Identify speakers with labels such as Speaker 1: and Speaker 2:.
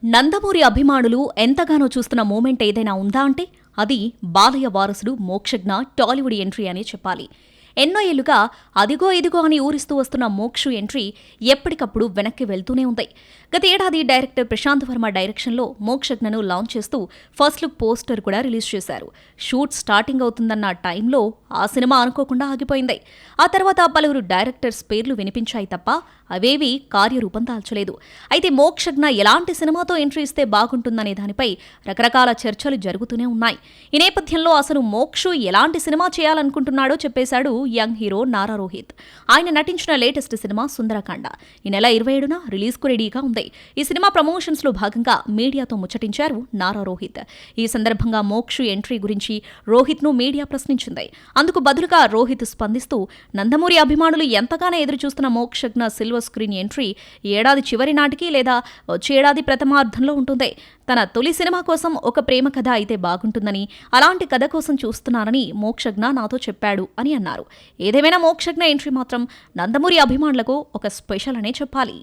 Speaker 1: నందమూరి అభిమానులు ఎంతగానో చూస్తున్న మూమెంట్ ఏదైనా ఉందా అంటే అది బాలయ్య వారసుడు మోక్షజ్ఞ టాలీవుడ్ ఎంట్రీ అనే చెప్పాలి. ఎన్నో ఏళ్లుగా అదిగో ఇదిగో అని ఊరిస్తూ వస్తున్న మోక్షు ఎంట్రీ ఎప్పటికప్పుడు వెనక్కి వెళ్తూనే ఉంది. గత ఏడాది డైరెక్టర్ ప్రశాంత్ వర్మ డైరెక్షన్లో మోక్షజ్ఞను లాంచ్ చేస్తూ ఫస్ట్ లుక్ పోస్టర్ కూడా రిలీజ్ చేశారు. షూట్ స్టార్టింగ్ అవుతుందన్న టైంలో ఆ సినిమా అనుకోకుండా ఆగిపోయింది. ఆ తర్వాత పలువురు డైరెక్టర్స్ పేర్లు వినిపించాయి తప్ప అవేవీ కార్యరూపం దాల్చలేదు. అయితే మోక్షజ్ఞ ఎలాంటి సినిమాతో ఎంట్రీ ఇస్తే బాగుంటుందనే దానిపై రకరకాల చర్చలు జరుగుతూనే ఉన్నాయి. ఈ నేపథ్యంలో అసలు మోక్షు ఎలాంటి సినిమా చేయాలనుకుంటున్నాడో చెప్పేశాడు యంగ్ హీరో నారా రోహిత్. ఆయన నటించిన లేటెస్ట్ సినిమా సుందరకాండ ఈ నెల 27న రిలీజ్కు రెడీగా ఉంది. ఈ సినిమా ప్రమోషన్స్ లో భాగంగా మీడియాతో ముచ్చటించారు నారా రోహిత్. ఈ సందర్భంగా మోక్షు ఎంట్రీ గురించి రోహిత్ ను మీడియా ప్రశ్నించింది. అందుకు బదులుగా రోహిత్ స్పందిస్తూ నందమూరి అభిమానులు ఎంతగానో ఎదురుచూస్తున్న మోక్షజ్ఞ సిల్వర్ స్క్రీన్ ఎంట్రీ ఏడాది చివరి నాటికి లేదా వచ్చే ఏడాది ప్రథమార్థంలో ఉంటుంది. తన తొలి సినిమా కోసం ఒక ప్రేమ కథ అయితే బాగుంటుందని, అలాంటి కథ కోసం చూస్తున్నానని మోక్షజ్ఞ నాతో చెప్పాడు అని అన్నారు. ఏదేమైనా మోక్షజ్ఞ ఎంట్రీ మాత్రం నందమూరి అభిమానులకు ఒక స్పెషల్ అనే చెప్పాలి.